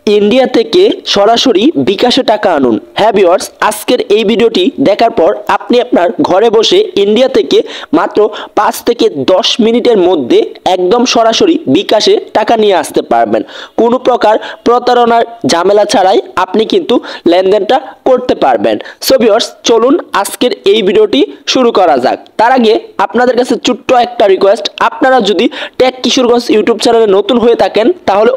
India থেকে সরাসরি বিকাশে টাকা আনুন। হ্যাঁ ভিউয়ার্স, আজকের এই ভিডিওটি দেখার পর আপনি আপনার ঘরে বসে ইন্ডিয়া থেকে মাত্র 5 থেকে 10 মিনিটের মধ্যে একদম সরাসরি বিকাশে টাকা নিয়ে আসতে পারবেন। কোনো প্রকার প্রতারণার ঝামেলা ছাড়াই আপনি কিন্তু লেনদেনটা করতে পারবেন। সো ভিউয়ার্স, চলুন আজকের এই ভিডিওটি শুরু করা যাক। তার আগে আপনাদের কাছে ছোট্ট একটা রিকোয়েস্ট, আপনারা যদি টেক কিশোরগঞ্জ ইউটিউব চ্যানেলে নতুন হয়ে থাকেন তাহলে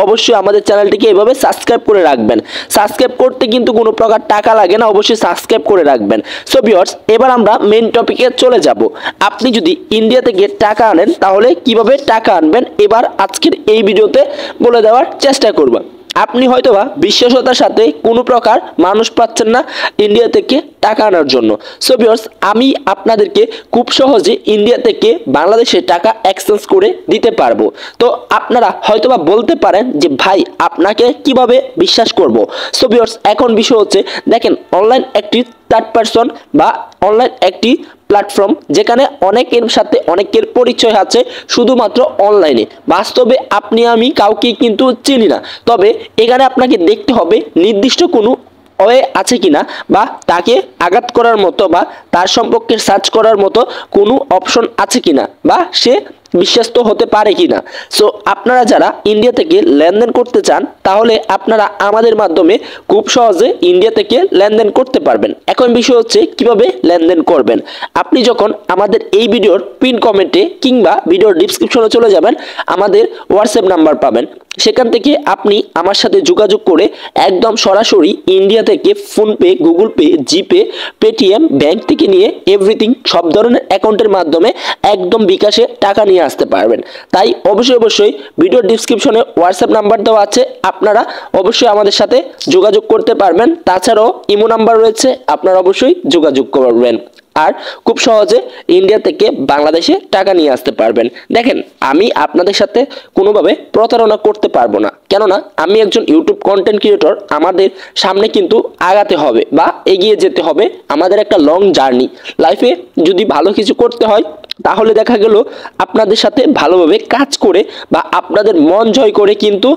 অবশ্যই আমাদের চ্যানেলটিকে এভাবে সাবস্ক্রাইব করে রাখবেন। সাবস্ক্রাইব করতে কিন্তু কোনো প্রকার টাকা লাগে না, অবশ্যই সাবস্ক্রাইব করে রাখবেন। সো ভিউয়ার্স, এবার আমরা মেইন টপিকে চলে যাব। আপনি যদি ইন্ডিয়া থেকে টাকা আনেন তাহলে কিভাবে টাকা আনবেন এবার আজকের এই ভিডিওতে বলে দেওয়ার চেষ্টা করব। আপনি হয়তোবা বিশ্বাসতার সাথে কোনো প্রকার মানুষ পাচ্ছেন না ইন্ডিয়া থেকে টাকা আনার জন্য। সো ভিউয়ার্স, আমি আপনাদেরকে খুব সহজে ইন্ডিয়া থেকে বাংলাদেশে টাকা এক্সচেঞ্জ করে দিতে পারবো। তো আপনারা হয়তোবা বলতে পারেন যে ভাই আপনাকে কিভাবে বিশ্বাস করব। সো ভিউয়ার্স, এখন বিষয় হচ্ছে দেখেন, অনলাইন একটি থার্ড পারসন বা অনলাইন একটি প্ল্যাটফর্ম যেখানে অনেকের সাথে অনেকের পরিচয় আছে শুধুমাত্র অনলাইনে। বাস্তবে আপনি আমি কাউকে কিন্তু চিনি না, তবে এখানে আপনাকে দেখতে হবে নির্দিষ্ট কোনো ওয়ে আছে কিনা বা তাকে আঘাত করার মতো বা তার সম্পর্কে সার্চ করার মতো কোনো অপশন আছে কিনা বা সে বিশ্বস্ত হতে পারে কিনা। সো আপনারা যারা ইন্ডিয়া থেকে লেনদেন করতে চান তাহলে আপনারা আমাদের মাধ্যমে খুব সহজে ইন্ডিয়া থেকে লেনদেন করতে পারবেন। এখন বিষয় হচ্ছে কিভাবে লেনদেন করবেন। আপনি যখন আমাদের এই ভিডিওর পিন কমেন্টে কিংবা ভিডিওর ডিসক্রিপশনে চলে যাবেন, আমাদের হোয়াটসঅ্যাপ নাম্বার পাবেন। সেখান থেকে আপনি আমার সাথে যোগাযোগ করে একদম সরাসরি ইন্ডিয়া থেকে ফোনপে, গুগল পে, জিপে, পেটিএম, ব্যাংক থেকে নিয়ে এভরিথিং সব ধরনের অ্যাকাউন্টের মাধ্যমে একদম বিকাশে টাকা নিয়ে আসতে পারবেন। তাই অবশ্যই ভিডিওর ডিসক্রিপশনে হোয়াটসঅ্যাপ নাম্বার দেওয়া আছে, আপনারা অবশ্যই আমাদের সাথে যোগাযোগ করতে পারবেন। তাছাড়াও ইমো নাম্বার রয়েছে, আপনারা অবশ্যই যোগাযোগ করবেন আর খুব সহজে ইন্ডিয়া থেকে বাংলাদেশে টাকা নিয়ে আসতে পারবেন। দেখেন, আমি আপনাদের সাথে কোনোভাবে প্রতারণা করতে পারবো না, কেননা আমি একজন ইউটিউব কন্টেন্ট ক্রিয়েটর। আমাদের সামনে কিন্তু আগাতে হবে বা এগিয়ে যেতে হবে, আমাদের একটা লং জার্নি। লাইফে যদি ভালো কিছু করতে হয় তাহলে দেখা গেল আপনাদের সাথে ভালোভাবে কাজ করে বা আপনাদের মন জয় করে কিন্তু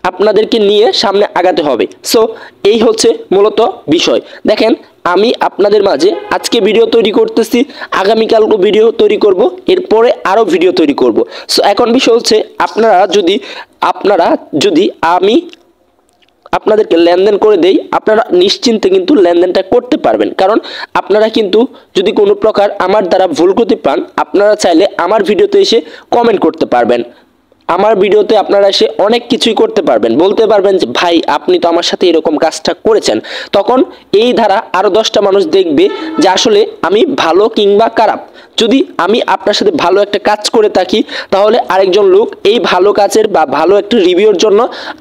আপনাদেরকে নিয়ে সামনে আগাতে হবে। সো এই হচ্ছে মূলত বিষয়। দেখেন, আমি আপনাদের মাঝে আজকে ভিডিও তৈরি করতেছি, আগামীকালকে ভিডিও তৈরি করব, এরপরে আরও ভিডিও তৈরি করব। সো এখন বিষয় হচ্ছে আপনারা যদি আমি আপনাদেরকে লেনদেন করে দেই, আপনারা নিশ্চিন্তে কিন্তু লেনদেনটা করতে পারবেন। কারণ আপনারা কিন্তু যদি কোনো প্রকার আমার দ্বারা ভুল ক্ষতি পান, আপনারা চাইলে আমার ভিডিওতে এসে কমেন্ট করতে পারবেন। আমার ভিডিওতে আপনারা এসে অনেক কিছুই করতে পারবেন, বলতে পারবেন যে ভাই আপনি তো আমার সাথে এরকম কাজটা করেছেন। তখন এই ধারা আরও 10টা মানুষ দেখবে যে আসলে আমি ভালো কিংবা খারাপ। যদি আমি আপনার সাথে ভালো একটা কাজ করে থাকি তাহলে আরেকজন লোক এই ভালো কাজের বা ভালো একটা রিভিউর জন্য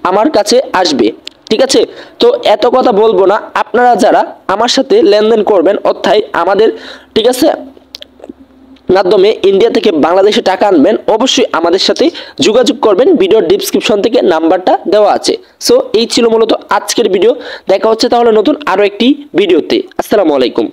আমার কাছে আসবে। ঠিক আছে, তো এত কথা বলবো না। আপনারা যারা আমার সাথে লেনদেন করবেন অর্থাৎ আমাদের ঠিক আছে মাধ্যমে ইন্ডিয়া থেকে বাংলাদেশে টাকা আনবেন, অবশ্যই আমাদের সাথে যোগাযোগ করবেন। ভিডিওর ডিসক্রিপশন থেকে নাম্বারটা দেওয়া আছে। সো এই ছিল মূলত আজকের ভিডিও। দেখা হচ্ছে তাহলে নতুন আরও একটি ভিডিওতে। আসসালামু আলাইকুম।